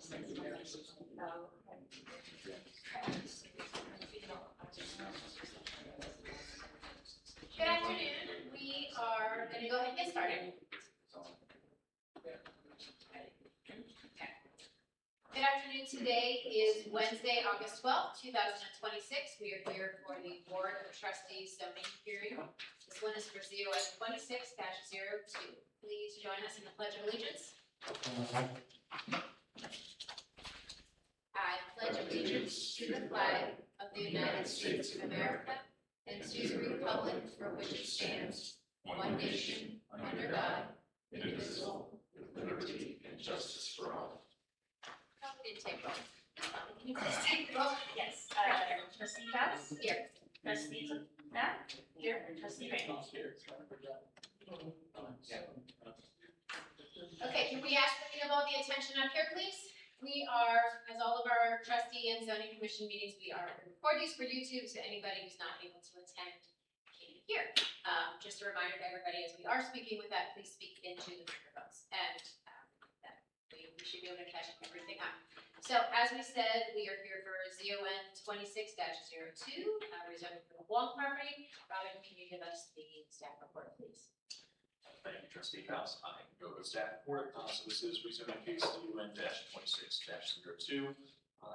Good afternoon. We are going to go ahead and get started. Good afternoon. Today is Wednesday, August 12th, 2026. We are here for the Board of Trustees zoning hearing. This one is for ZON-26-02. Please join us in the Pledge of Allegiance. I pledge allegiance to the flag of the United States of America and to the republic for which it stands, one nation, under God, indivisible, with liberty and justice for all. Didn't take roll. Can you please take roll? Yes. Trustee House? Here. Trustees Matt? Here. And Trustee Randall? Okay, can we ask that we have all the attention up here, please? We are, as all of our trustee and zoning commission meetings, we are record these for YouTube, so anybody who's not able to attend can hear. Just a reminder to everybody, as we are speaking with that, please speak into the microphones, and that we should be able to catch everything up. So, as we said, we are here for ZON-26-02, rezoning for the Wong property. Robin, can you give us the staff report, please? Thank you, Trustee House. I can go to staff report. So this is rezoning case ZON-26-02.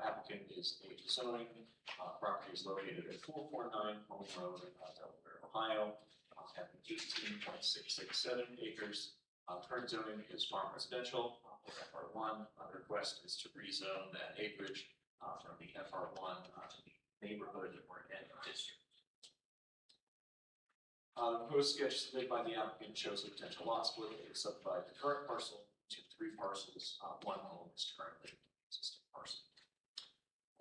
Applicant is Age Zoning. Property is located at 449 Home Road, Delaware, Ohio. Having 18.667 acres. Current zoning is farm residential. FR1. The request is to rezone that acreage from the FR1 to the neighborhood or end district. The proposed sketch submitted by the applicant shows a potential lot split that would subdivide the current parcel to 3 parcels. One home is currently an existing parcel.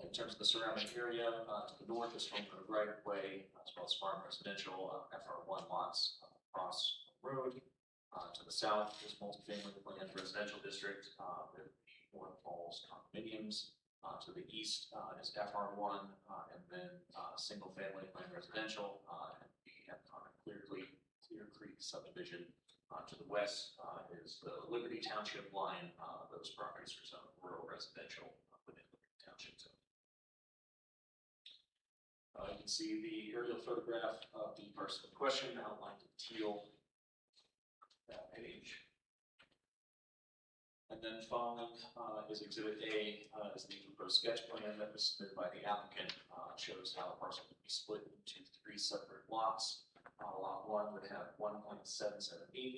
In terms of the surrounding area, to the north is home road right of way, as well as farm residential FR1 lots across the road. To the south is multifamily planned residential district with the North Falls condominiums. To the east is FR1 and then single family planned residential and the Clear Creek subdivision. To the west is the Liberty Township line. Those properties are zoned rural residential within Liberty Township zone. You can see the aerial photograph of the parcel in question outlined in teal. That page. And then following is Exhibit A, is the proposed sketch plan that was submitted by the applicant. Shows how the parcel would be split into 3 separate lots. Lot 1 would have 1.778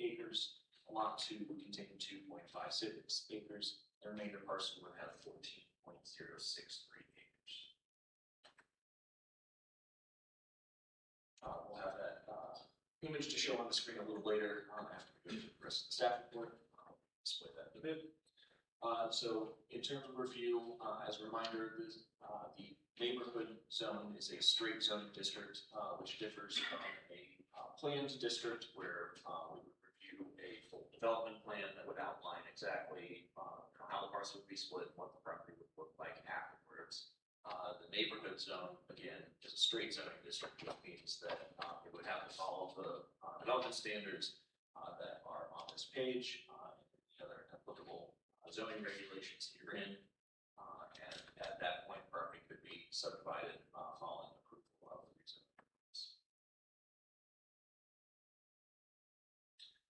acres. Lot 2 would contain 2.56 acres. The remainder parcel would have 14.063 acres. We'll have that image to show on the screen a little later after we go through the rest of the staff report. I'll display that in a bit. So in terms of review, as a reminder, the neighborhood zone is a straight zoning district, which differs from a planned district where we would review a full development plan that would outline exactly how the parcel would be split and what the property would look like afterwards. The neighborhood zone, again, is a straight zoning district, which means that it would have to follow the development standards that are on this page and the other applicable zoning regulations herein. And at that point, property could be subdivided following approval of the rezoning.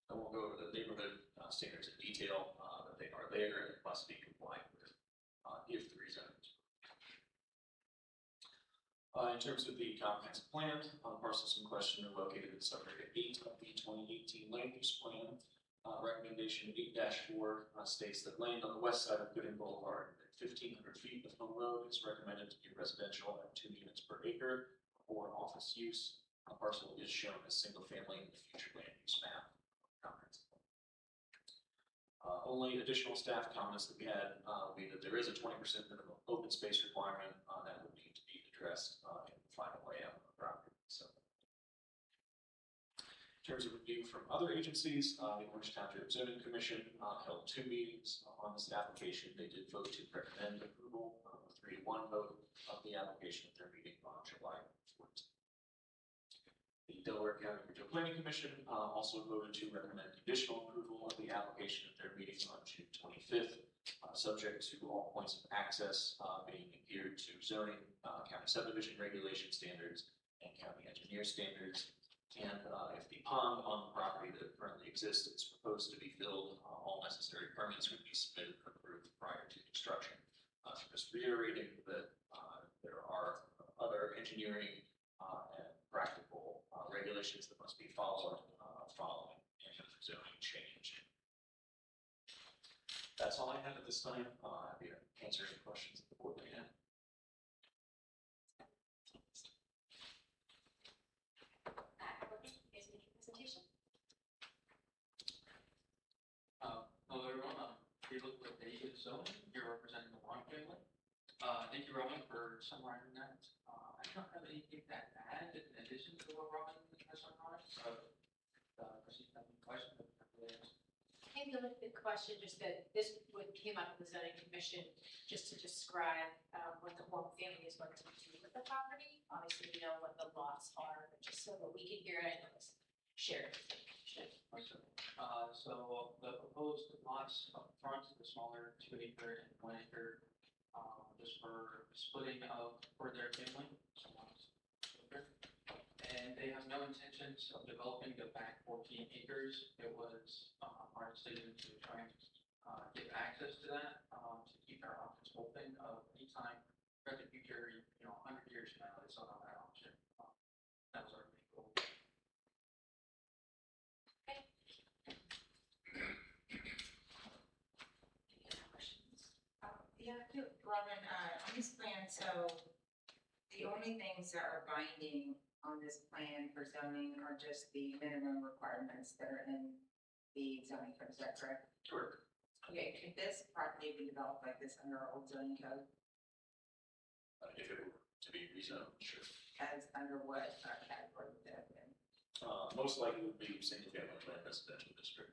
I won't go over the neighborhood standards in detail, that they are there and must be compliant with if the rezoning is in terms of the comprehensive plan, parcels in question are located in subarea 8 of the 2018 land use plan. Recommendation 8-4 states that land on the west side of Gooding Boulevard at 1,500 feet of home road is recommended to be residential at 2 units per acre or office use. A parcel is shown as single family in the future land use map. Only additional staff comments that we had would be that there is a 20% minimum open space requirement that would need to be addressed in the final layout of the property. So, in terms of review from other agencies, the Orange Township Zoning Commission held 2 meetings on this application. They did vote to recommend approval, a 3-1 vote of the application at their meeting on July 14th. The Delaware County Regional Planning Commission also voted to recommend conditional approval of the application at their meeting on June 25th. subject to all points of access being adhered to zoning, county subdivision regulation standards, and county engineer standards. And if the pond on the property that currently exists is proposed to be filled, all necessary permits would be submitted and approved prior to construction. So just reiterating that there are other engineering and practical regulations that must be followed following any zoning change. That's all I have at this time. Happy to answer any questions that the board may have. Hello everyone, you look like David Zone, you're representing the Wong family. Thank you, Robin, for summarizing that. I don't have anything to add in addition to what Robin has summarized, so, proceed to any questions. Maybe a big question, just that this came up in the zoning commission, just to describe what the Wong family is going to do with the property. Obviously, we know what the lots are, but just so that we can hear it, I know it's shared. So the proposed lots up front, the smaller 2 acre and 1 acre, just for splitting for their family. And they have no intentions of developing the back 14 acres. It was our decision to try and get access to that, to keep our options open of any time for the future, 100 years from now, they still have that option. That was our main goal. Yeah, Robin, on this plan, so the only things that are binding on this plan for zoning are just the minimum requirements that are in the zoning code, is that correct? Correct. Okay, could this property be developed like this under our old zoning code, If it were to be rezoned, sure. as under what category would that have been? Most likely would be single family plan residential district,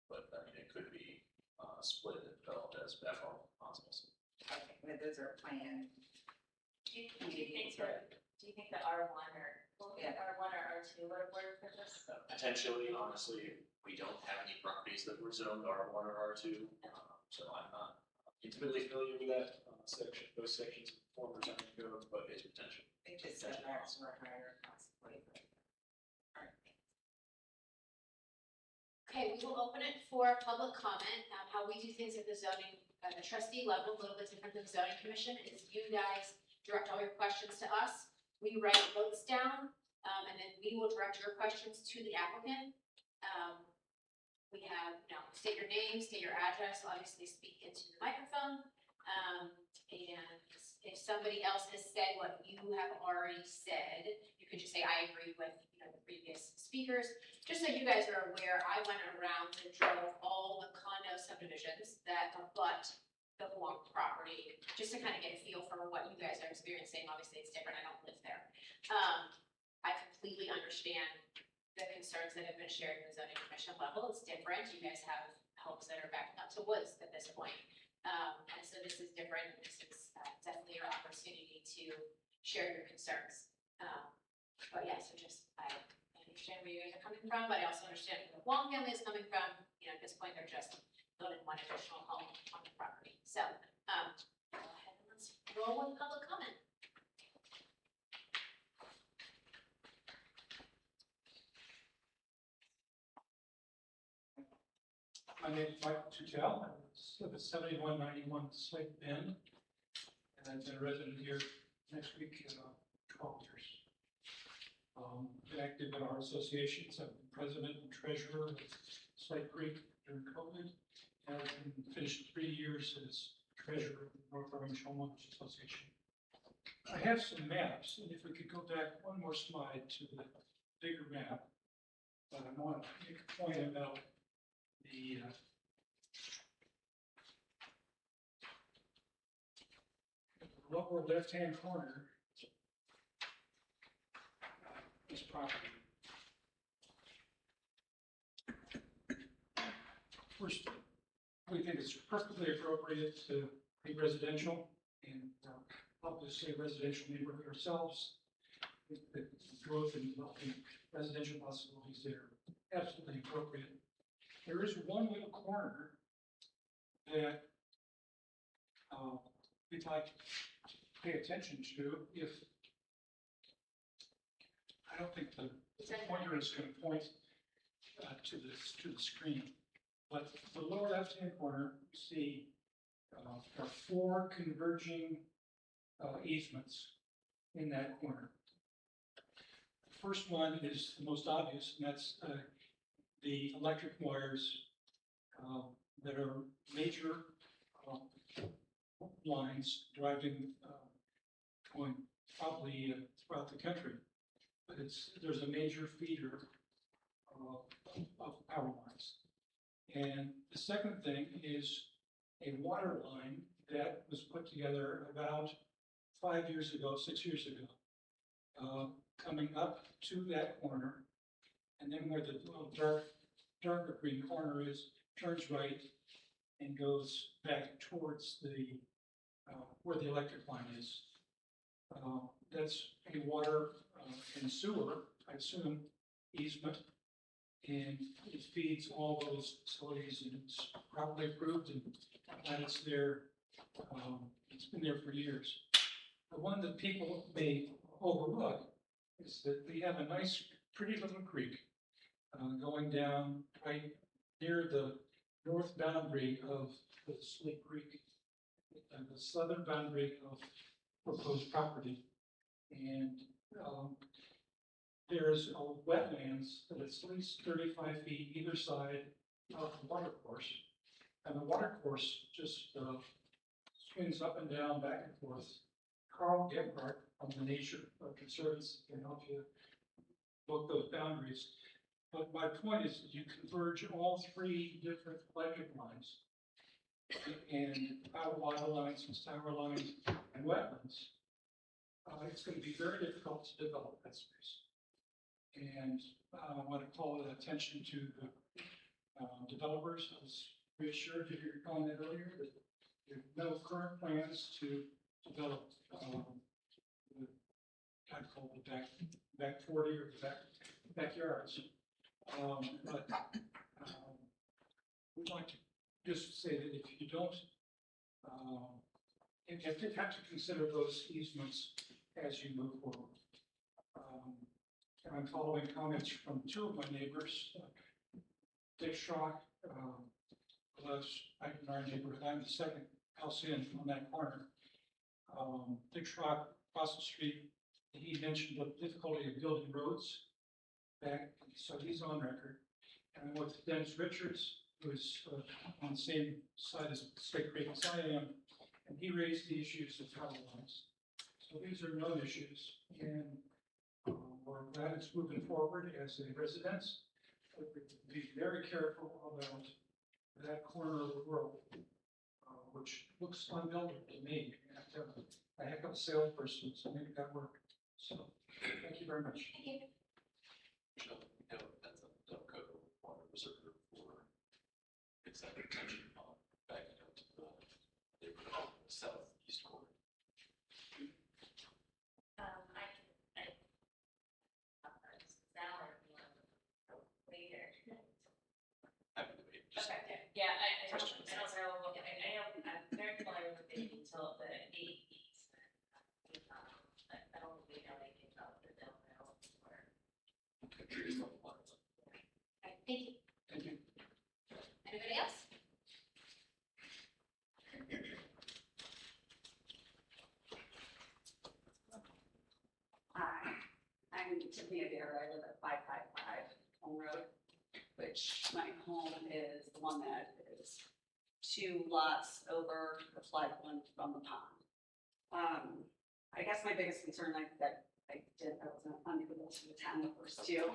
but I mean, it could be split and developed as FR hospitals. Okay, but those are planned. Do you think the R1 or R2 would have worked for this? Potentially, honestly, we don't have any properties that were zoned R1 or R2, so I'm not intimately familiar with that section, those sections of the former zoning code, but it's potential. They just setbacks were higher possibly, but. All right. Okay, we will open it for public comment. How we do things at the zoning, the trustee level, a little bit different than the zoning commission, is you guys direct all your questions to us. We write notes down, and then we will direct your questions to the applicant. We have, state your name, state your address, obviously speak into the microphone. And if somebody else has said what you have already said, you could just say, I agree with, the previous speakers. Just so you guys are aware, I went around and drove all the condo subdivisions that abut the Wong property, just to kind of get a feel for what you guys are experiencing. Obviously, it's different. I don't live there. I completely understand the concerns that have been shared in the zoning commission level. It's different. You guys have homes that are backing up to woods at this point. And so this is different. This is definitely your opportunity to share your concerns. But yeah, so I understand where you guys are coming from, but I also understand where the Wong family is coming from. At this point, they're just building one additional home on the property. So, go ahead and let's roll with public comment. My name is Michael Tutel. I live at 7191 Slate Bend, and I've been a resident here next week 12 years. Been active in our associations. I've been president and treasurer of Slate Creek during COVID, and I've been finished 3 years as treasurer of the North Orange Homeowners Association. I have some maps, and if we could go back one more slide to the bigger map, but I want to make a point about the lower left-hand corner, this property. First, we think it's perfectly appropriate to be residential and obviously a residential neighborhood ourselves. The growth and developing residential possibilities there, absolutely appropriate. There is one little corner that we'd like to pay attention to if, I don't think the pointer is going to point to the screen, but the lower left-hand corner, you see there are 4 converging easements in that corner. The first one is the most obvious, and that's the electric wires that are major lines driving, going probably throughout the country. But there's a major feeder of power lines. And the second thing is a water line that was put together about 5 years ago, 6 years ago, coming up to that corner, and then where the little darker green corner is, turns right and goes back towards the where the electric line is. That's a water and sewer, I assume, easement, and it feeds all those facilities, and it's properly approved, and it's there. It's been there for years. The one that people may overlook is that we have a nice, pretty little creek going down right near the north boundary of the Sleep Creek, the southern boundary of proposed property. And there's a wetlands that is at least 35 feet either side of the water course. And the water course just swings up and down, back and forth. Carl Gebhardt from the Nature Conservancy can help you look those boundaries. But my point is you converge all 3 different electric lines and power water lines and sour lines and wetlands. It's going to be very difficult to develop that space. And I want to call attention to the developers. I was reassured to hear your comment earlier that there are no current plans to develop the, I call it the back 40 or the backyards. But we'd like to just say that if you don't, you have to consider those easements as you move forward. And I'm following comments from 2 of my neighbors. Dick Schrock lives right in our neighborhood. I'm the second house in on that corner. Dick Schrock across the street, he mentioned the difficulty of building roads back, so he's on record. And I'm with Dennis Richards, who's on the same side as State Creek as I am, and he raised the issues of power lines. So these are known issues, and we're glad it's moving forward as a residence. But we be very careful about that corner of the world, which looks unbuildable to me. You have to have a heck of a salesperson to make that work. So, thank you very much. Thank you. That's a code water reserve for it's that retention pond backing up to the neighborhood southeast corner. Now or later. Happy to wait. Just Okay, yeah, I don't questions. know, I'm very familiar with the utility, the eight fees. I don't really know anything about the downhill or. Okay, thank you. Thank you. Anybody else? Hi, I'm Tiffany Adair. I live at 555 Home Road, which my home is the one that is 2 lots over the floodplain from the pond. I guess my biggest concern I wasn't unable to attend the first 2.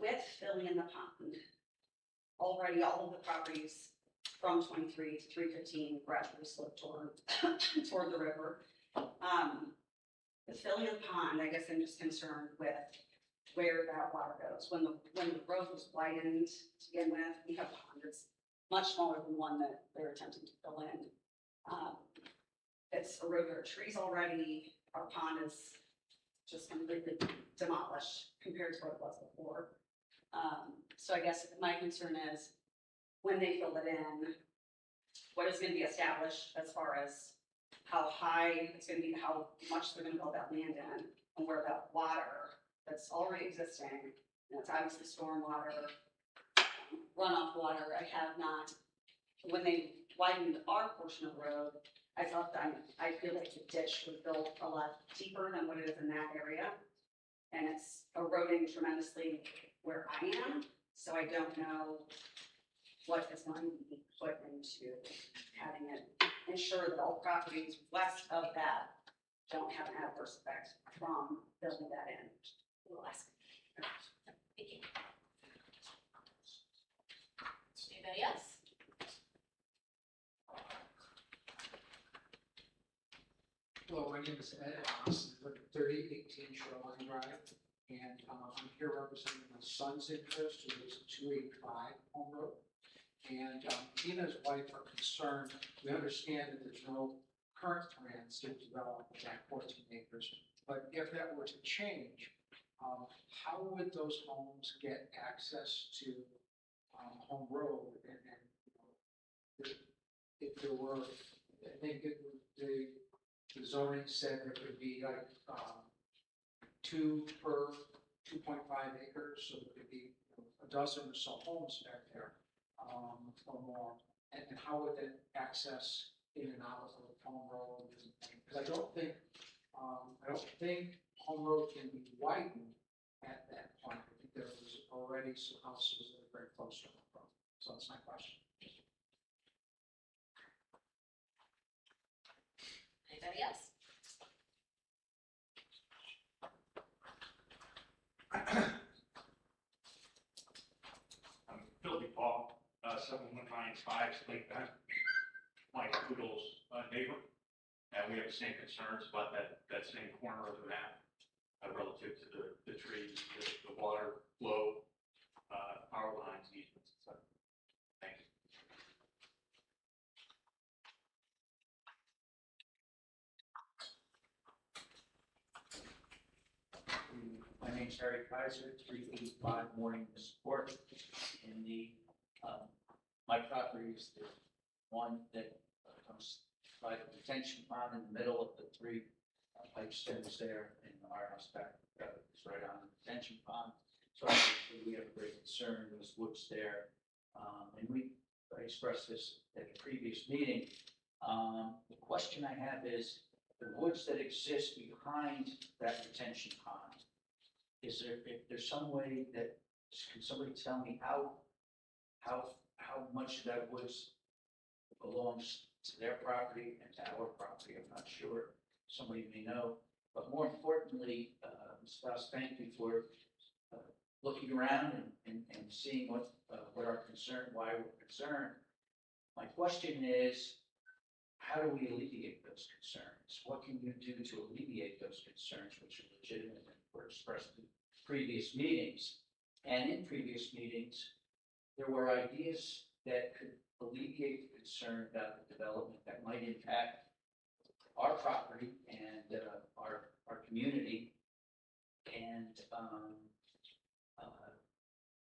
With filling in the pond, already all of the properties from 23 to 315 gradually slope toward the river. The filling of the pond, I guess I'm just concerned with where that water goes. When the road was widened to begin with, we have a pond that's much smaller than one that they're attempting to fill in. It's eroded our trees already. Our pond is just completely demolished compared to what it was before. So I guess my concern is when they fill it in, what is gonna be established as far as how high it's gonna be, how much they're gonna build that land in, and where that water that's already existing, and it's obviously stormwater, runoff water, I have not, when they widened our portion of the road, I thought that, I feel like the ditch was built a lot deeper than what it is in that area. And it's eroding tremendously where I am, so I don't know what is going to be put into having it, ensure that all properties west of that don't have an adverse effect from building that in. We'll ask. Thank you. Anybody else? Hello, my name is Ed Haas, I live at 3018 Shoreline Drive, and I'm here representing my son's interest, who lives at 285 Home Road. And he and his wife are concerned, we understand that there's no current plans to develop that 14 acres, but if that were to change, how would those homes get access to Home Road? And you know, if there were, I think it would, the zoning said there could be like 2 per 2.5 acres, so there could be a dozen or so homes back there, or more. And how would that access in and out of Home Road? Because I don't think Home Road can be widened at that point. I think there was already some houses that are very close to Home Road. So that's my question. Anybody else? I'm Philby Paul, 7195 Slate Bend, my poodle's neighbor. And we have the same concerns about that same corner of the map relative to the trees, the water flow, power lines, easements, etc. Thank you. My name's Harry Kaiser, 385 Morning Support. And my property is the one that comes by the detention pond in the middle of the 3 pipe stems there, and our house back is right on the detention pond. So obviously we have a great concern, there's woods there. And I expressed this at a previous meeting. The question I have is, the woods that exist behind that retention pond, if there's some way that, can somebody tell me how much of that woods belongs to their property and to our property? I'm not sure. Somebody may know. But more importantly, Ms. Faust, thank you for looking around and seeing what our concern, why we're concerned. My question is, how do we alleviate those concerns? What can you do to alleviate those concerns, which are legitimate and were expressed in previous meetings? And in previous meetings, there were ideas that could alleviate the concern about the development that might impact our property and our community. And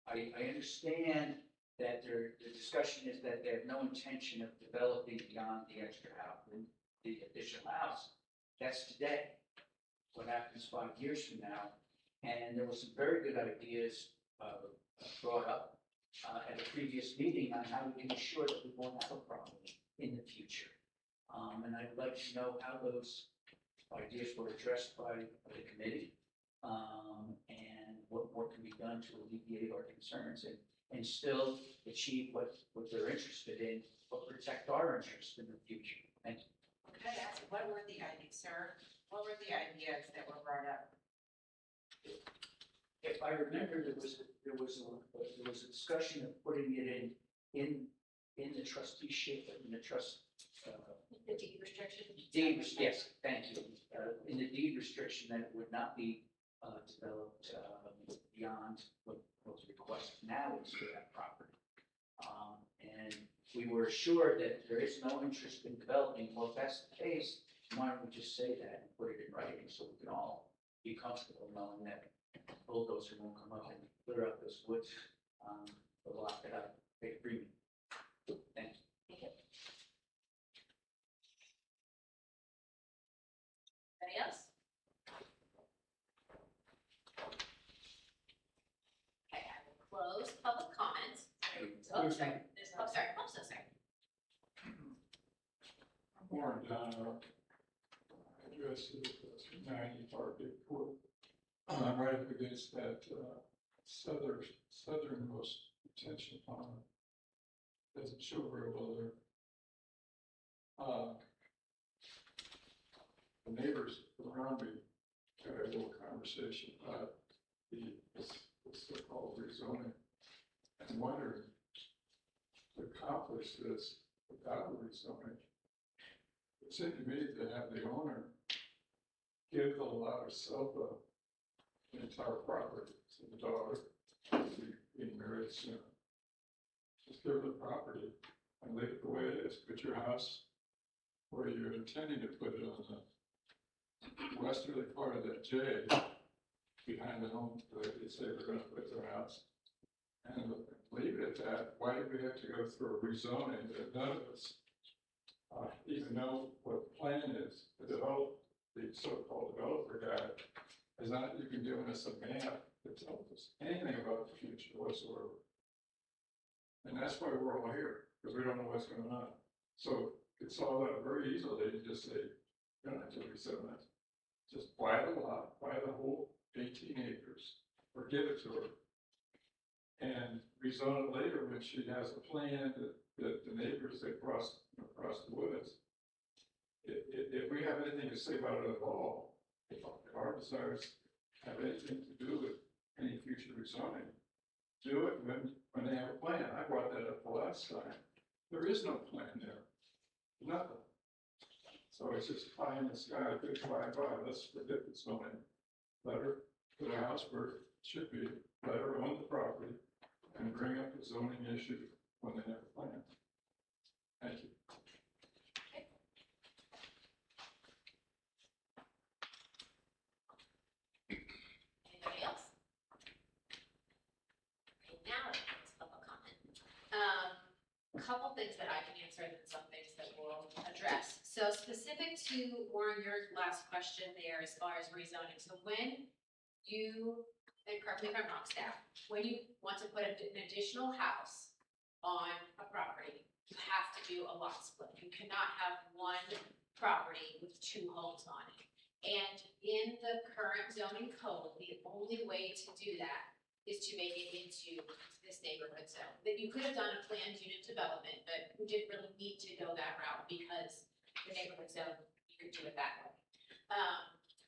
I understand that the discussion is that they have no intention of developing beyond the extra house, the additional house. That's today. What happens 5 years from now? And there were some very good ideas brought up at a previous meeting on how we can ensure that we won't have a problem in the future. And I'd like to know how those ideas were addressed by the committee, and what more can be done to alleviate our concerns and still achieve what they're interested in, but protect our interests in the future. Thank you. Could I ask, what were the ideas, sir? What were the ideas that were brought up? If I remember, there was a discussion of putting it in the trusteeship, in the trust. The deed restriction? Yes, thank you. In the deed restriction, that it would not be developed beyond what was requested now is for that property. And we were assured that there is no interest in developing. Well, if that's the case, why don't we just say that and put it in writing so we can all be comfortable knowing that bulldozer won't come up and clear up this woods, or lock it up, take agreement. Thank you. Thank you. Anybody else? Okay, I will close public comments. Oh, sorry. Oh, sorry. I'm so sorry. Warren, address is 90 Target Court. I'm right up against that southernmost detention pond. Doesn't show very well there. The neighbors around me had a little conversation about the so-called rezoning and wondering to accomplish this without rezoning. It seemed to me to have the owner give the lot itself the entire property to the daughter, being married soon. Just give her the property and leave it the way it is. Put your house where you're intending to put it on the westerly part of that J behind the home where they say they're going to put their house. And leave it at that. Why do we have to go through a rezoning that none of us even know what the plan is? The so-called developer guy has not even given us a map that tells us anything about the future whatsoever. And that's why we're all here, because we don't know what's going on. So it's all out very easily to just say, you don't have to rezone it. Just buy the lot, buy the whole 18 acres, or give it to her. And rezone it later when she has a plan that the neighbors that cross the woods. If we have anything to say about it at all, if our desires have anything to do with any future rezoning, do it when they have a plan. I brought that up the last time. There is no plan there, nothing. So it's just pie in the sky, good bye, let's forget the zoning. Let her put a house where it should be, let her own the property, and bring up the zoning issue when they have a plan. Thank you. Anybody else? Okay, now it's public comment. A couple things that I can answer and then some things that we'll address. So specific to Warren, your last question there as far as rezoning. So when you, and correct me if I'm wrong, staff, when you want to put an additional house on a property, you have to do a lot split. You cannot have one property with two homes on it. And in the current zoning code, the only way to do that is to make it into this neighborhood zone. That you could have done a planned unit development, but we didn't really need to go that route because the neighborhood zone, you could do it that way.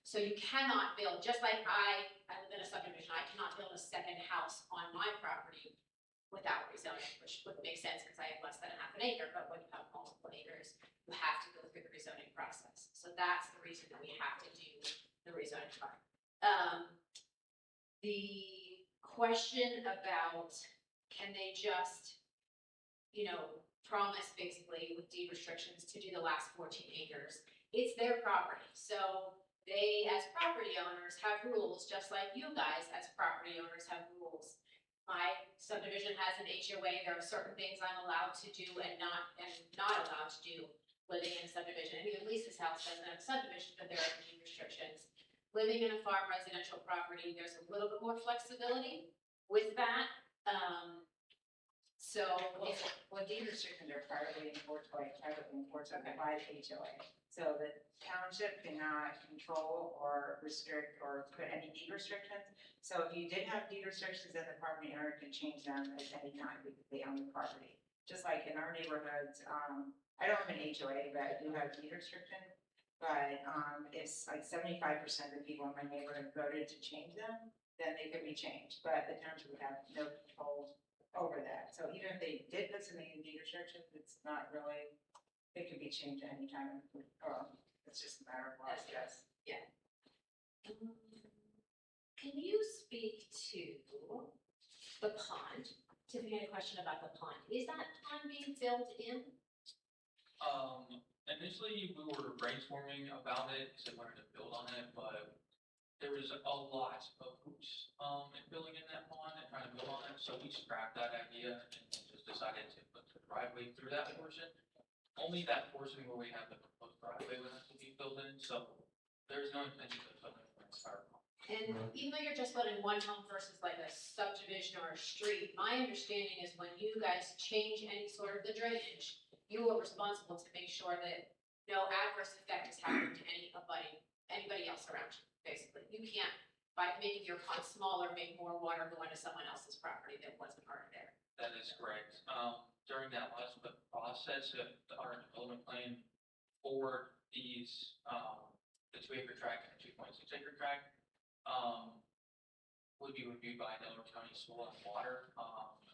So you cannot build, just like I live in a subdivision, I cannot build a second house on my property without rezoning, which would make sense because I have less than half an acre, but when you have multiple acres, you have to go through the rezoning process. So that's the reason that we have to do the rezoning part. The question about, can they just, promise basically with deed restrictions to do the last 14 acres? It's their property. So they, as property owners, have rules, just like you guys, as property owners, have rules. My subdivision has an HOA. There are certain things I'm allowed to do and not allowed to do living in a subdivision. And even Lisa's house doesn't have a subdivision, but there are deed restrictions. Living in a farm residential property, there's a little bit more flexibility with that. Well, deed restrictions are privately enforced by the HOA. So the township cannot control or restrict or put any deed restrictions. So if you did have deed restrictions, then the property owner can change them at any time because they own the property. Just like in our neighborhoods, I don't have an HOA, but I do have deed restrictions. But it's like 75% of the people in my neighborhood voted to change them, then they could be changed. But the township would have no control over that. So even if they did put something in deed restrictions, it's not really, it could be changed at any time. It's just a matter of law, I guess. Yeah. Can you speak to the pond? Tiffany had a question about the pond. Is that pond being filled in? Initially, we were brainstorming about it, because I wanted to build on it, but there was a lot of hoops, in filling in that pond and trying to build on it, so we scrapped that idea and just decided to put the driveway through that portion. Only that portion where we have the proposed driveway would have to be filled in, so There's no intention of filling the entire home. And even though you're just building one home versus like a subdivision or a street, my understanding is when you guys change any sort of the drainage, you are responsible to make sure that no adverse effect is happening to anybody else around you, basically. You can't, by making your pond smaller, make more water go into someone else's property that wasn't already there. That is correct. During that last process, our development plan for these, the 2 acre tract and the 2.6 acre tract, would be reviewed by Delaware County Soil and Water,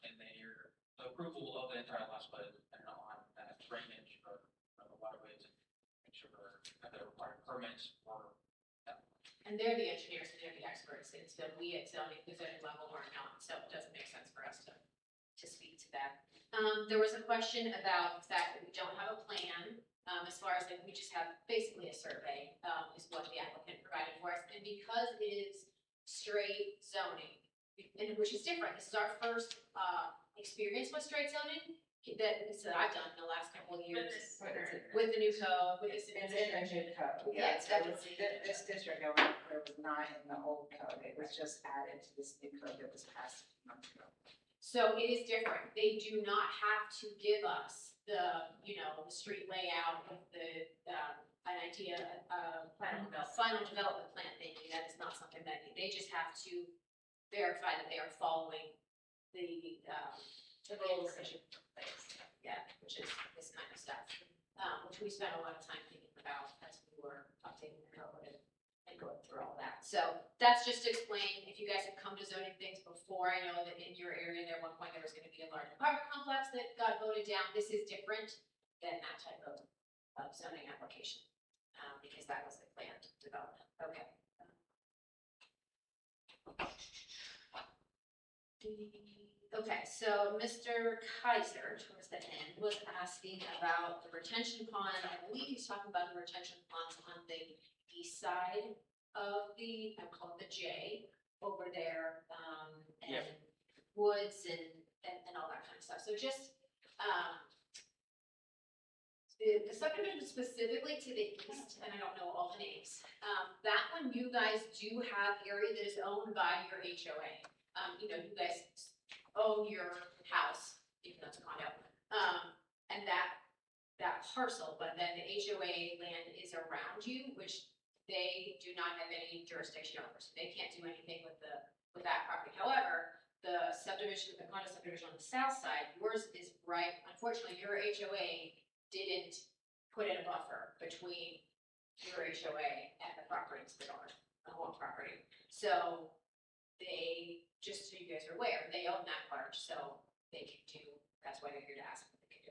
and their approval of the entire last bud is dependent on that drainage of the waterways and make sure that they're required permits for that. And they're the engineers and they're the experts, and so we at zoning level are not, so it doesn't make sense for us to speak to that. There was a question about the fact that we don't have a plan, as far as like, we just have basically a survey, is what the applicant provided for us, and because it is straight zoning, and which is different, this is our first, experience with straight zoning, that I've done in the last couple of years. With the new code, with this It's in the administration. new code, Yeah, yeah, so definitely. this district over there was not in the old code, it was just added to this new code that was passed a few months ago. So it is different. They do not have to give us the, the street layout of the, an idea, final development plan. Thank you. That is not something that, they just have to verify that they are following the rules. Yeah, which is this kind of stuff, which we spent a lot of time thinking about as we were updating the code and going through all that. So that's just to explain, if you guys have come to zoning things before, I know that in your area, there at one point, there was gonna be a large apartment complex that got voted down. This is different than that type of zoning application, because that was the planned development. Okay. Okay, so Mr. Kaiser, towards the end, was asking about the retention pond. I believe he's talking about the retention ponds on the east side of the, I call it the J, over there, and woods and all that kind of stuff. So just, the subdivision specifically to the east, and I don't know all the names, that one, you guys do have area that is owned by your HOA. You guys own your house, even though it's a condo, and that parcel, but then the HOA land is around you, which they do not have any jurisdiction over, so they can't do anything with that property. However, the subdivision, the condo subdivision on the south side, yours is right, unfortunately, your HOA didn't put in a buffer between your HOA and the properties that are the whole property. So they, just so you guys are aware, they own that part, so they can do, that's why they're here to ask what they can do.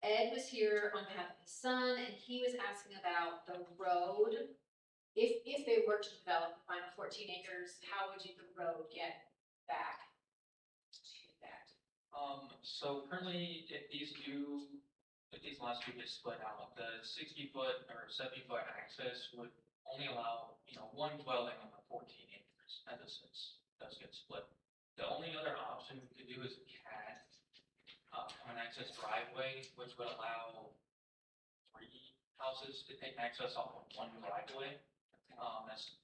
Ed was here on behalf of his son, and he was asking about the road. If they were to develop the final 14 acres, how would the road get back to that? So currently, if these lots do get split out, the 60-foot or 70-foot access would only allow, one dwelling on the 14 acres, and this does get split. The only other option we could do is CAD, an access driveway, which would allow 3 houses to take access off of 1 driveway. That's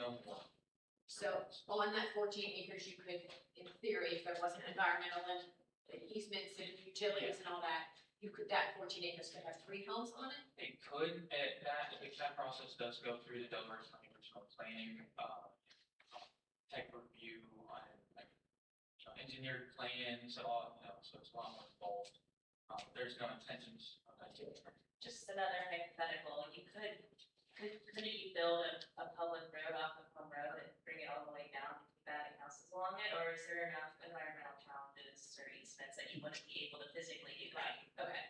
no more. So on that 14 acres, you could, in theory, if there wasn't environmental and easements and utilities and all that, that 14 acres could have 3 homes on it? It could, if that process does go through the Delaware County Regional Planning, type review on, engineered plans, all, so it's a lot more involved. There's no intentions of that. Just another hypothetical, couldn't you build a public road off of Plum Road and bring it all the way down and keep adding houses along it, or is there enough environmental challenges or easements that you wouldn't be able to physically do that? Okay.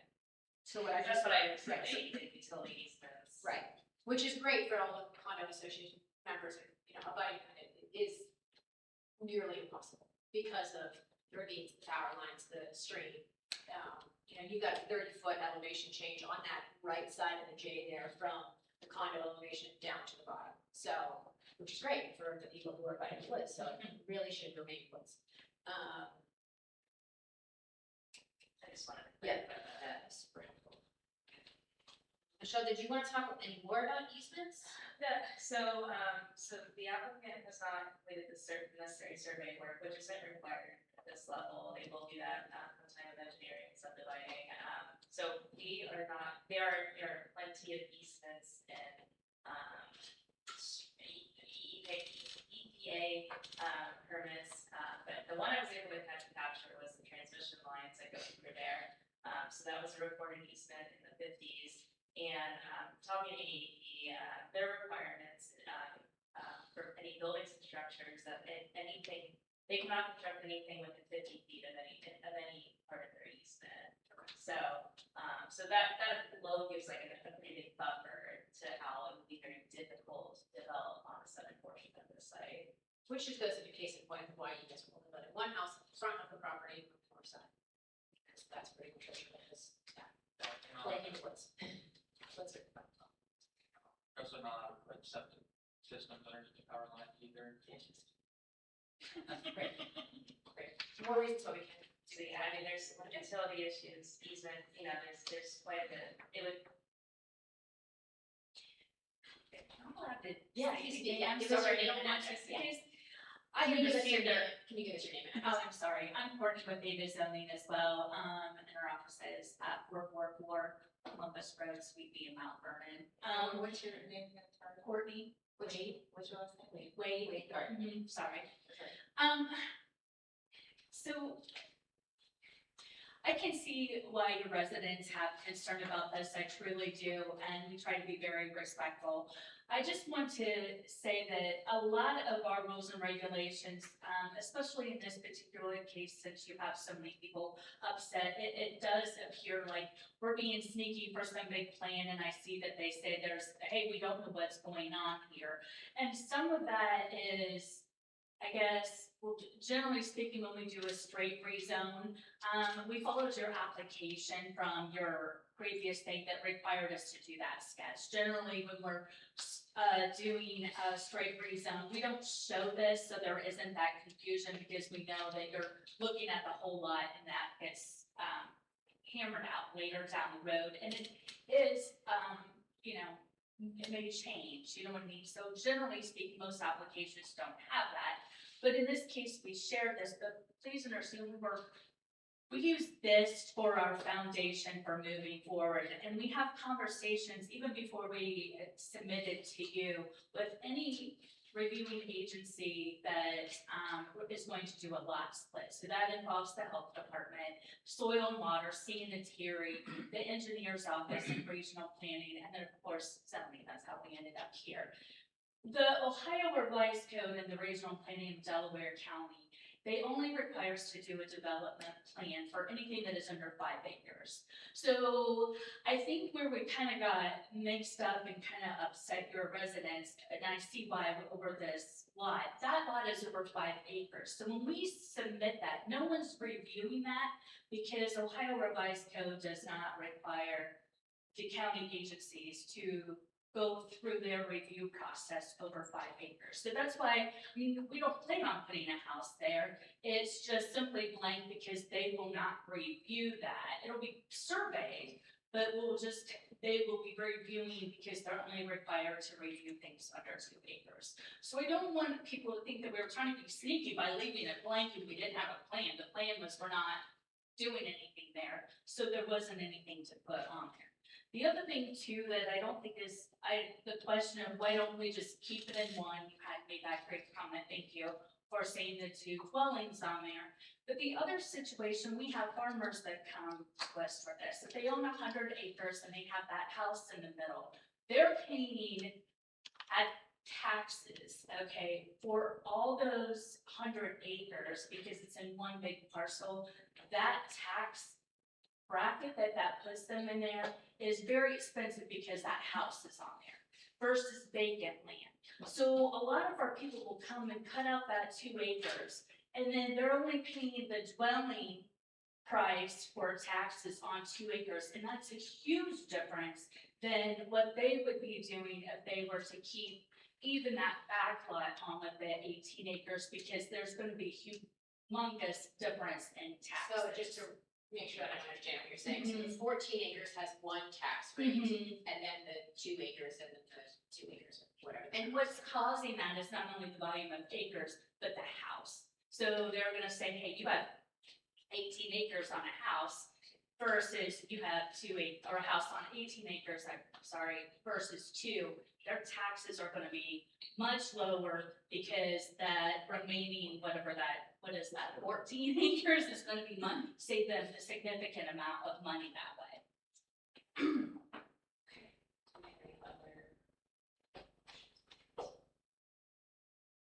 So what I That's just, what I was saying, the utility easements. right, which is great for all the condo association members, abutting it is nearly impossible because of the ravines, the power lines, the stream. You got 30-foot elevation change on that right side of the J there from the condo elevation down to the bottom. So, which is great for the people who are abutting woods, so it really should remain woods. just wanted to Yeah. clarify that. That's super helpful. Michelle, did you want to talk any more about easements? Yeah, so the applicant has not completed the necessary survey work, which isn't required at this level. They will do that at the time of engineering and subdividing. So there are plenty of easements and, EPA, permits, but the one I was able to capture was the transmission lines that go through there. So that was a recorded easement in the 50s. And talking to AEP, their requirements for any buildings and structures that anything, they cannot construct anything within 50 feet of any part of their easement. So that below gives like a pretty big buffer to how it would be very difficult to develop on the southern portion of the site. Which just goes into case in point of why you guys will only let it one house front of the property on the north side. That's pretty much what it is. Yeah. Like in the woods. What's it? Also not like septic systems underneath the power line either. Great. Great. More reasons why we can. So yeah, I mean, there's utility issues, easement, there's quite a bit. It would. I'm allowed to. Yeah, I'm give us your sorry, name I don't and want to address. say Yeah. this. Can you give us your understand name? that- Can you give us your name and Oh, address? I'm sorry, I'm working with Data Zoning as well, and our office is at 444 Columbus Road, Sweet Bee in Mount Vernon. What's your name? Courtney, What's your last name? Wade, sorry. So I can see why your residents have concern about this, I truly do, and we try to be very respectful. I just want to say that a lot of our rules and regulations, especially in this particular case, since you have so many people upset, it does appear like we're being sneaky for some big plan, and I see that they say hey, we don't know what's going on here. And some of that is, I guess, well, generally speaking, when we do a straight rezone, we followed your application from your previous thing that required us to do that sketch. Generally, when we're doing a straight rezone, we don't show this, so there isn't that confusion, because we know that you're looking at the whole lot and that gets hammered out later down the road. And it is, it may change, you know what I mean? So generally speaking, most applications don't have that. But in this case, we shared this, but please understand we use this for our foundation for moving forward. And we have conversations even before we submit it to you with any reviewing agency that is going to do a lot split. So that involves the health department, soil and water, sanitary, the engineer's office, and regional planning, and then of course zoning. That's how we ended up here. The Ohio Revised Code and the Regional Planning of Delaware County, they only require us to do a development plan for anything that is under 5 acres. So I think where we kind of got mixed up and kind of upset your residents, and I see why over this lot, that lot is over 5 acres. So when we submit that, no one's reviewing that, because Ohio Revised Code does not require the county agencies to go through their review process over 5 acres. So that's why, we don't plan on putting a house there. It's just simply blank because they will not review that. It'll be surveyed, but they will be reviewing because they're only required to review things under 2 acres. So I don't want people to think that we were trying to be sneaky by leaving it blank and we didn't have a plan. The plan was we're not doing anything there, so there wasn't anything to put on there. The other thing too that I don't think is, the question of why don't we just keep it in one, you had made that great comment, thank you, for saying the 2 dwellings on there. But the other situation, we have farmers that come to us for this. If they own 100 acres and they have that house in the middle, they're paying at taxes, okay, for all those 100 acres, because it's in one big parcel, that tax bracket that puts them in there is very expensive because that house is on there versus vacant land. So a lot of our people will come and cut out that 2 acres, and then they're only paying the dwelling price for taxes on 2 acres, and that's a huge difference than what they would be doing if they were to keep even that back lot on with the 18 acres, because there's going to be humongous difference in taxes. So just to make sure that I understand what you're saying. So the 14 acres has one tax rate, and then the 2 acres and then the 2 acres, or whatever. And what's causing that is not only the volume of acres, but the house. So they're gonna say, hey, you have 18 acres on a house versus you have or a house on 18 acres, versus 2. Their taxes are gonna be much lower because that remaining, what is that, 14 acres is gonna be save them a significant amount of money that way.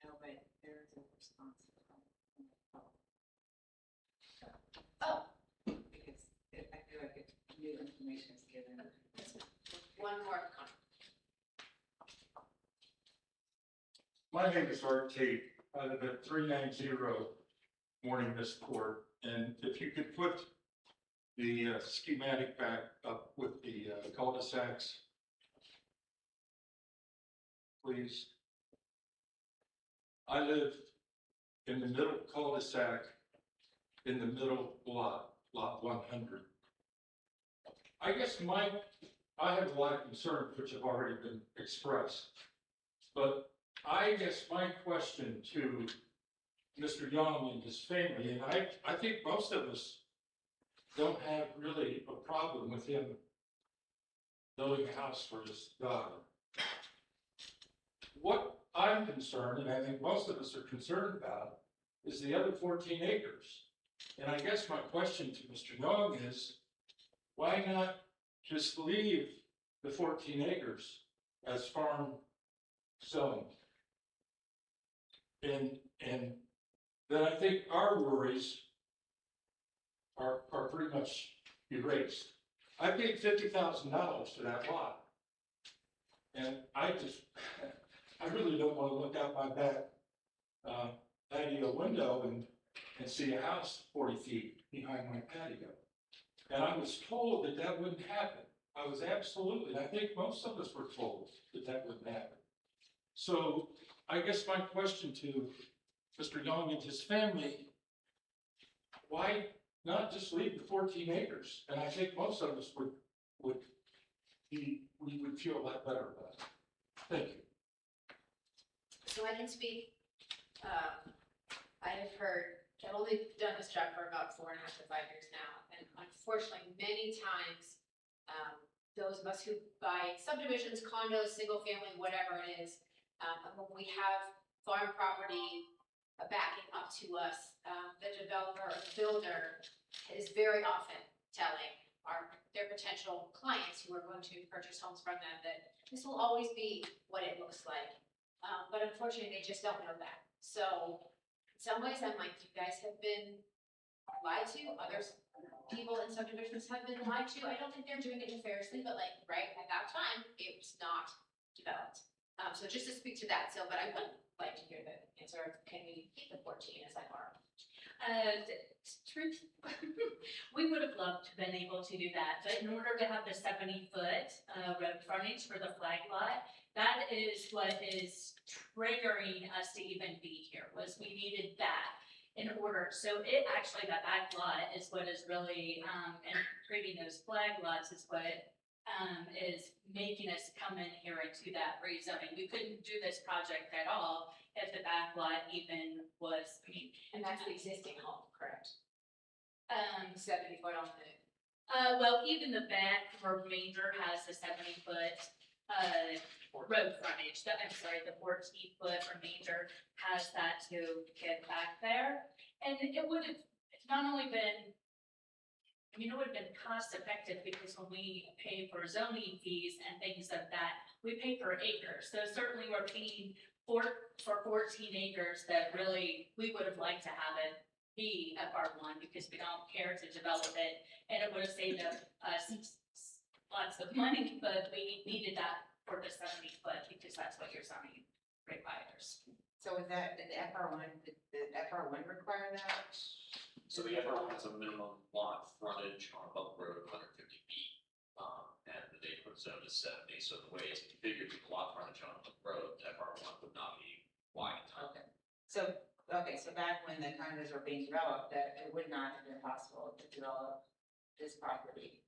No, but there's a response. Oh. Because I feel like if new information is given. One more comment. My name is Art Tate. I live at 390 Morning Mist Court. And if you could put the schematic back up with the cul-de-sacs, please. I live in the middle cul-de-sac, in the middle lot 100. I guess I have a lot of concerns which have already been expressed, but I guess my question to Mr. Young and his family, and I think most of us don't have really a problem with him building a house for his daughter. What I'm concerned, and I think most of us are concerned about, is the other 14 acres. And I guess my question to Mr. Young is, why not just leave the 14 acres as farm zone? And then I think our worries are pretty much erased. I paid $50,000 for that lot. And I really don't want to look out my back patio window and see a house 40 feet behind my patio. And I was told that that wouldn't happen. I was absolutely, I think most of us were told that that wouldn't happen. So I guess my question to Mr. Young and his family, why not just leave the 14 acres? And I think most of us we would feel a lot better about it. Thank you. So I can speak, I've only done this job for about 4.5 to 5 years now, and unfortunately, many times, those of us who buy subdivisions, condos, single family, whatever it is, when we have farm property backing up to us, the developer or the builder is very often telling their potential clients who are going to purchase homes from them that this will always be what it looks like. But unfortunately, they just don't know that. So in some ways, I'm like, you guys have been lied to. People in subdivisions have been lied to. I don't think they're doing it nefariously, but like right at that time, it was not developed. So just to speak to that, but I would like to hear the answer of, can we keep the 14 as FR? Truth, we would have loved to have been able to do that, but in order to have the 70-foot road frontage for the flag lot, that is what is triggering us to even be here, was we needed that in order. So it actually, that back lot is what is really, and creating those flag lots is what is making us come in here into that rezoning. We couldn't do this project at all if the back lot even was, And that's the existing home, correct? 70 foot on the. well, even the back remainder has a 70-foot road frontage. I'm sorry, the 14-foot remainder has that to get back there. And it would have not only been, it would have been cost effective because when we pay for zoning fees and things of that, we pay per acre. So certainly we're paying for 14 acres that really, we would have liked to have it be FR1 because we don't care to develop it. And it would have saved us lots of money, but we needed that for the 70-foot because that's what your zoning requires. So is that, did the FR1 require that? So the FR1 has a minimum lot frontage on a public road of 150 feet, and the neighborhood zone is 70. So the way it's configured with the lot frontage on a public road, FR1 would not be wide enough. So back when the condos were being developed, that it would not have been possible to develop this property.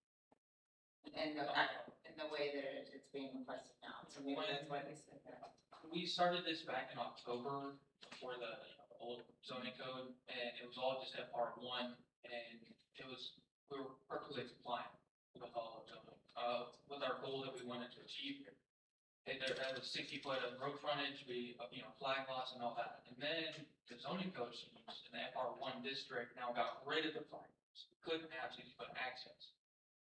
And the way that it's being requested now, so maybe that's why they said that. We started this back in October before the old zoning code, and it was all just FR1, and we were perfectly compliant with all of zoning, with our goal that we wanted to achieve here. And there was 60 foot of road frontage, flag lots and all that, and then the zoning code changed, and the FR1 district now got rid of the flag lots. We couldn't have 60 foot access.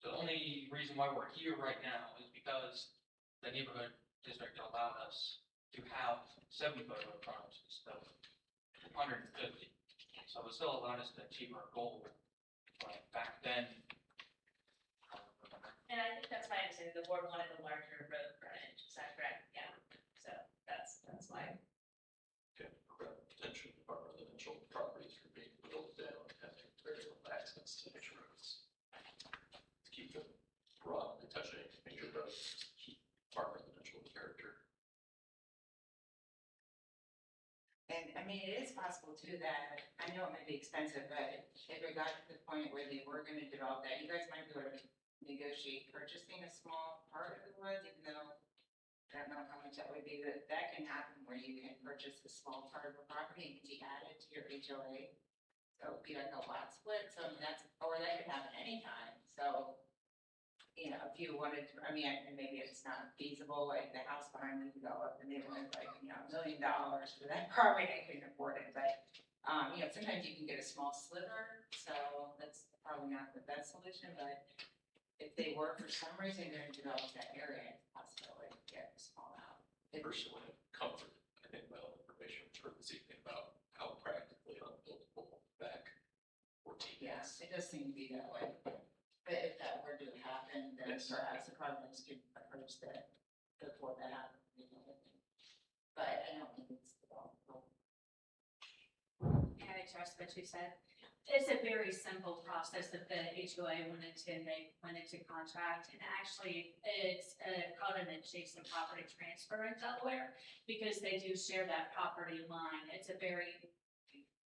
The only reason why we're here right now is because the neighborhood district allowed us to have 70 foot road frontage instead of 150. So it still allowed us to achieve our goal, but back then. And I think that's why I'm saying the board wanted a larger road frontage, is that correct? Yeah, so that's why. Okay, potential of our residential properties are being built down, having very little access to major roads. To keep them broad and touching major roads, keep our residential character. And I mean, it is possible too that, I know it might be expensive, but if it got to the point where they were gonna develop that, you guys might be able to negotiate purchasing a small part of the woods, even though I don't know how much that would be, but that can happen where you can purchase a small part of a property and it can be added to your HOA. So it'd be like a lot split, so I mean, or that could happen anytime, so. If you wanted to, and maybe it's not feasible, like the house behind me could go up and they wanted like, $1 million for that property, I couldn't afford it, but, sometimes you can get a small sliver, so that's probably not the best solution, but if they were for some reason going to develop that area, it's possible they could get a small amount. Personally, comfort, I think about information, sort of thinking about how practically unbuildable back 14 Yes, years. it does seem to be that way. But if that were to happen, then Yes. perhaps the province could approach that before that happens. But I don't think it's developable. And I trust what you said. It's a very simple process that the HOA went into contract, and actually it's called an adjacent property transfer in Delaware, because they do share that property line. It's a very,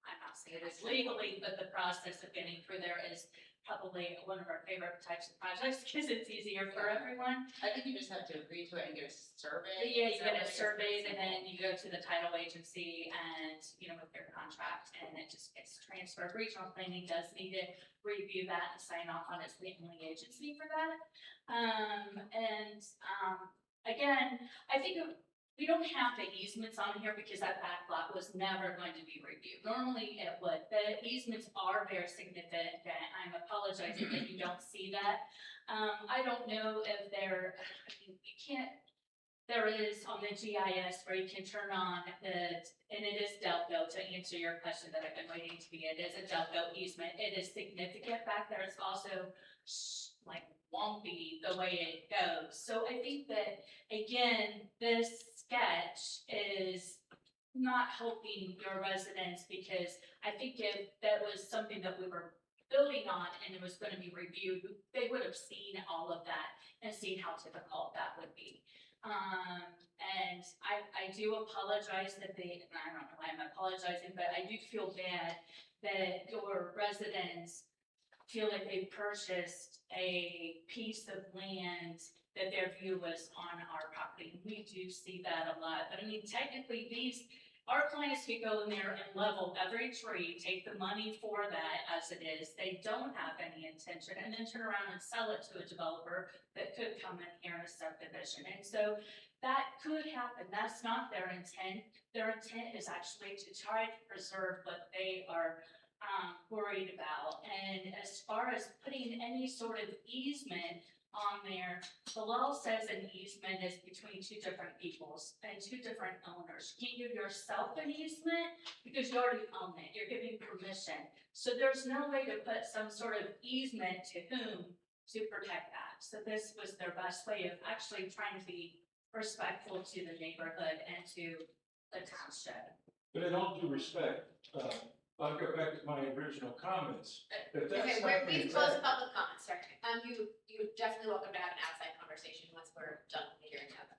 I'm not saying it's legally, but the process of getting through there is probably one of our favorite types of projects, because it's easier for everyone. I think you just have to agree to it and get a survey. Yeah, you Is that get what it it is? surveyed, and then you go to the title agency and, with your contract, and it just gets transferred. Regional planning does need to review that and sign off on its legally agency for that. Again, I think we don't have the easements on here because that back lot was never going to be reviewed. Normally it would. The easements are very significant. I'm apologizing that you don't see that. I don't know if there is on the GIS where you can turn on it, and it is Delco, to answer your question that I've been waiting to be. It is a Delco easement. It is significant back there. It's also lumpy the way it goes. So I think that, again, this sketch is not helping your residents, because I think if that was something that we were building on and it was going to be reviewed, they would have seen all of that and seen how difficult that would be. And I do apologize that and I don't know why I'm apologizing, but I do feel bad that your residents feel like they purchased a piece of land that their view was on our property. We do see that a lot, but technically our clients could go in there and level every tree, take the money for that as it is. They don't have any intention, and then turn around and sell it to a developer that could come in here in a subdivision. And so that could happen. That's not their intent. Their intent is actually to try to preserve what they are worried about. And as far as putting any sort of easement on there, the law says an easement is between two different peoples and two different owners. You can't give yourself an easement because you already own it. You're giving permission. So there's no way to put some sort of easement to whom to protect that. So this was their best way of actually trying to be respectful to the neighborhood and to the township. But in all due respect, I'll go back to my original comments. If that's Okay, not please being close said- the public comments, sir. You're definitely welcome to have an outside conversation once we're done with the hearing. That's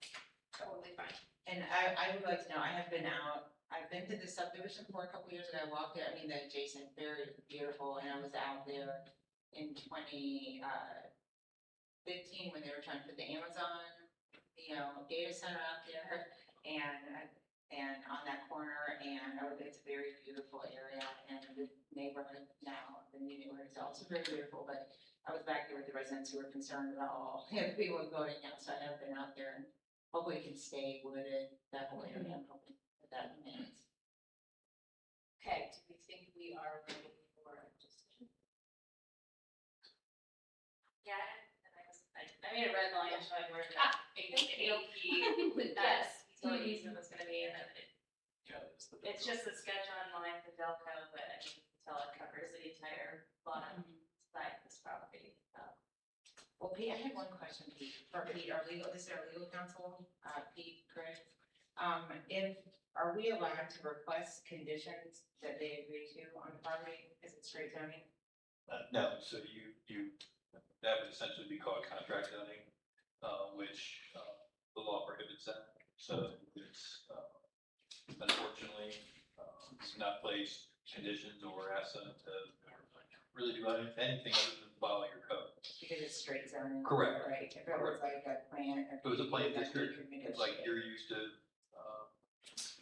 totally fine. And I would like to know, I have been out, I've been to the subdivision for a couple years, and I walked it, the adjacent, very beautiful, and I was out there. in 2015 when they were trying to put the Amazon, data center out there and on that corner, and it's a very beautiful area, and the neighborhood now, the new neighborhood is also very beautiful, but I was back there with the residents who were concerned about all, people voting outside. I've been out there, and hopefully it can stay wooded, that whole area, I'm hoping that remains. Okay, do we think we are ready for a decision? Yeah, and I made a red line showing where the ADP with that utilities and what's gonna be, and then it's just a sketch online for Delco, but I mean, you can tell it covers the entire bottom side of this property. Well, Pete, I had one question, Pete, for Pete, this is our legal counsel, Pete, correct? Are we allowed to request conditions that they agree to on the property? Is it straight zoning? No, so that would essentially be called contract zoning, which, the law prohibits that. So it's, unfortunately, not place conditions or ask them to really do anything other than follow your code. Because it's straight zoning. Correct. Right, if it was like a plan. If it was a plan district, like you're used to,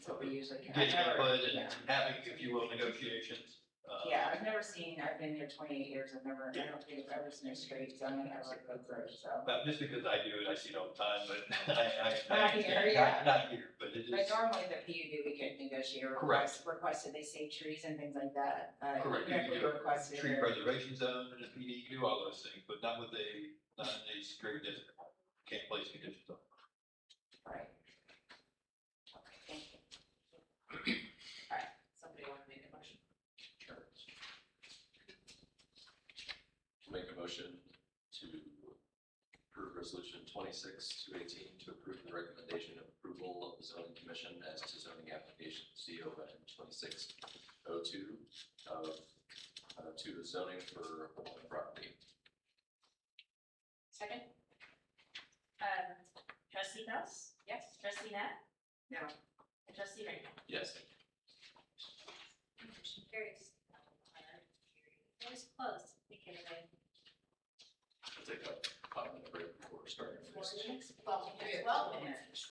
So we usually. getting input and having, if you will, negotiations. Yeah, I've been here 28 years, I don't think I've ever seen a straight zoning, I like road bridge, so. But just because I do it, I see it all the time, but Not here, yeah. not here, but it But is. normally the PUD, we could negotiate or requested, they say trees and things like that. Correct. Even if we requested. Tree preservation zone and a PD, you do all those things, but not in a straight district. Can't place conditions on. Right. Okay, thank you. Alright, somebody want to make a motion? Sure. Make a motion to approve resolution 26-02 to approve the recommendation of approval of the zoning commission as to zoning application ZON-26-02 to the zoning for property. Second? Trustee House? Yes. Trustee Nat? No. And Trustee Ring? Yes. Motion carries. It was close. Thank you, everybody. I'll take a 5-minute break before starting. Well, 12 minutes.